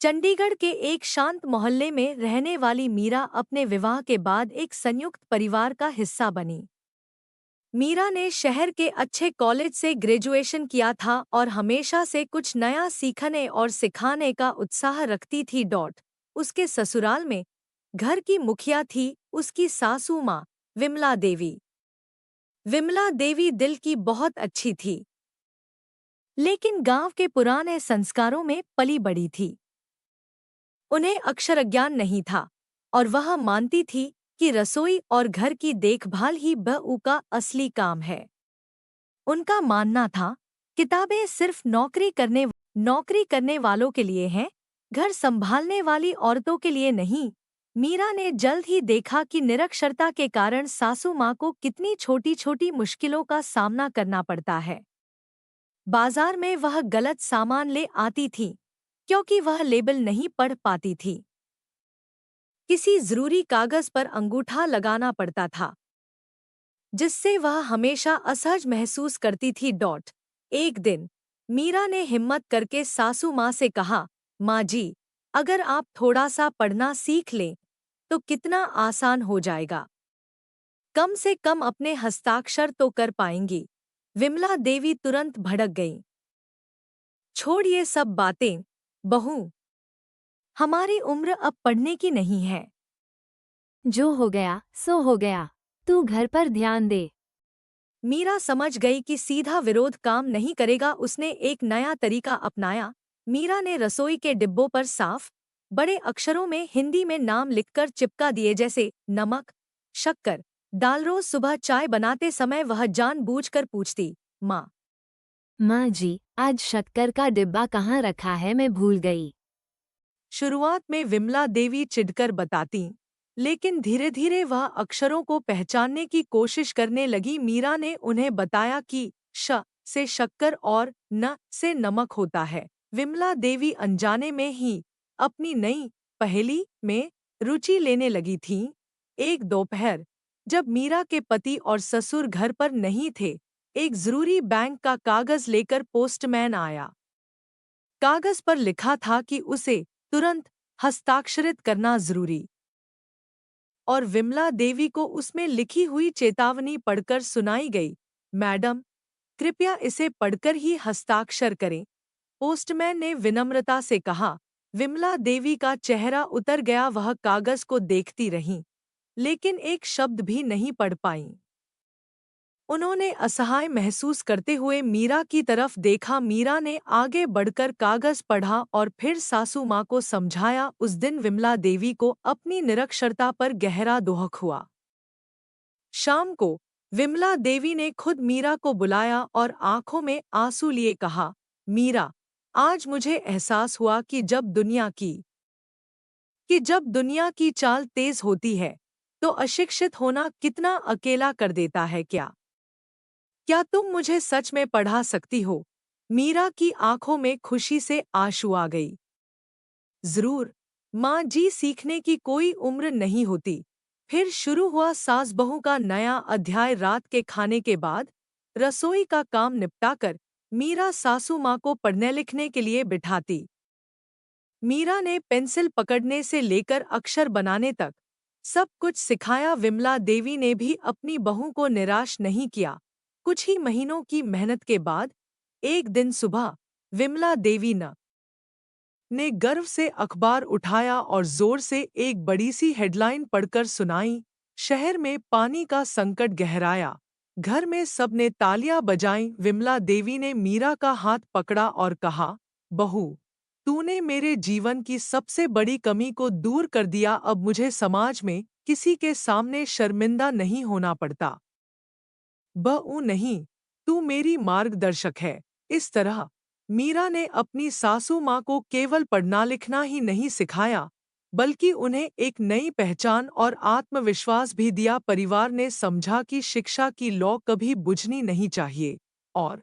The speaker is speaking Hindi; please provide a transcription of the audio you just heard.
चंडीगढ़ के एक शांत मोहल्ले में रहने वाली मीरा अपने विवाह के बाद एक संयुक्त परिवार का हिस्सा बनी। मीरा ने शहर के अच्छे कॉलेज से ग्रेजुएशन किया था और हमेशा से कुछ नया सीखने और सिखाने का उत्साह रखती थी। उसके ससुराल में घर की मुखिया थी उसकी सासू माँ विमला देवी। विमला देवी दिल की बहुत अच्छी थी, लेकिन गांव के पुराने संस्कारों में पली बड़ी थी। उन्हें अक्षरज्ञान नहीं था और वह मानती थी कि रसोई और घर की देखभाल ही बहू का असली काम है। उनका मानना था, किताबें सिर्फ नौकरी करने वालों के लिए हैं, घर संभालने वाली औरतों के लिए नहीं। मीरा ने जल्द ही देखा कि निरक्षरता के कारण सासू माँ को कितनी छोटी छोटी मुश्किलों का सामना करना पड़ता है। बाजार में वह गलत सामान ले आती थी क्योंकि वह लेबल नहीं पढ़ पाती थी। किसी जरूरी कागज पर अंगूठा लगाना पड़ता था, जिससे वह हमेशा असहज महसूस करती थी। एक दिन मीरा ने हिम्मत करके सासू माँ से कहा, माँ जी, अगर आप थोड़ा सा पढ़ना सीख लें तो कितना आसान हो जाएगा। कम से कम अपने हस्ताक्षर तो कर पाएंगी। विमला देवी तुरंत भड़क गई। छोड़ ये सब बातें बहू, हमारी उम्र अब पढ़ने की नहीं है। जो हो गया सो हो गया, तू घर पर ध्यान दे। मीरा समझ गई कि सीधा विरोध काम नहीं करेगा। उसने एक नया तरीका अपनाया। मीरा ने रसोई के डिब्बों पर साफ बड़े अक्षरों में हिंदी में नाम लिखकर चिपका दिए, जैसे नमक, शक्कर, दाल। रोज सुबह चाय बनाते समय वह जानबूझकर पूछती, माँ माँ जी, आज शक्कर का डिब्बा कहाँ रखा है, मैं भूल गई। शुरुआत में विमला देवी चिढ़कर बताती, लेकिन धीरे धीरे वह अक्षरों को पहचानने की कोशिश करने लगी। मीरा ने उन्हें बताया कि श से शक्कर और न से नमक होता है। विमला देवी अनजाने में ही अपनी नई पहेली में रुचि लेने लगी थीं। एक दोपहर जब मीरा के पति और ससुर घर पर नहीं थे, एक जरूरी बैंक का कागज लेकर पोस्टमैन आया। कागज पर लिखा था कि उसे तुरंत हस्ताक्षरित करना जरूरी, और विमला देवी को उसमें लिखी हुई चेतावनी पढ़कर सुनाई गई, मैडम, कृपया इसे पढ़कर ही हस्ताक्षर करें। पोस्टमैन ने विनम्रता से कहा। विमला देवी का चेहरा उतर गया। वह कागज को देखती रहीं, लेकिन एक शब्द भी नहीं पढ़ पाईं। उन्होंने असहाय महसूस करते हुए मीरा की तरफ देखा। मीरा ने आगे बढ़कर कागज पढ़ा और फिर सासू माँ को समझाया। उस दिन विमला देवी को अपनी निरक्षरता पर गहरा दुख हुआ। शाम को विमला देवी ने खुद मीरा को बुलाया और आंखों में आंसू लिए कहा, मीरा, आज मुझे एहसास हुआ कि जब दुनिया की चाल तेज होती है तो अशिक्षित होना कितना अकेला कर देता है। क्या तुम मुझे सच में पढ़ा सकती हो? मीरा की आंखों में खुशी से आंसू आ गई। जरूर माँ जी, सीखने की कोई उम्र नहीं होती। फिर शुरू हुआ सास बहू का नया अध्याय। रात के खाने के बाद रसोई का काम निपटाकर मीरा सासू माँ को पढ़ने लिखने के लिए बिठाती। मीरा ने पेंसिल पकड़ने से लेकर अक्षर बनाने तक सब कुछ सिखाया। विमला देवी ने भी अपनी बहू को निराश नहीं किया। कुछ ही महीनों की मेहनत के बाद एक दिन सुबह विमला देवी ने गर्व से अखबार उठाया और जोर से एक बड़ी सी हेडलाइन पढ़कर सुनाई, शहर में पानी का संकट गहराया। घर में सबने तालियां बजाईं। विमला देवी ने मीरा का हाथ पकड़ा और कहा, बहू, तूने मेरे जीवन की सबसे बड़ी कमी को दूर कर दिया। अब मुझे समाज में किसी के सामने शर्मिंदा नहीं होना पड़ता। बहू नहीं, तू मेरी मार्गदर्शक है। इस तरह मीरा ने अपनी सासू माँ को केवल पढ़ना लिखना ही नहीं सिखाया, बल्कि उन्हें एक नई पहचान और आत्मविश्वास भी दिया। परिवार ने समझा कि शिक्षा की लौ कभी बुझनी नहीं चाहिए और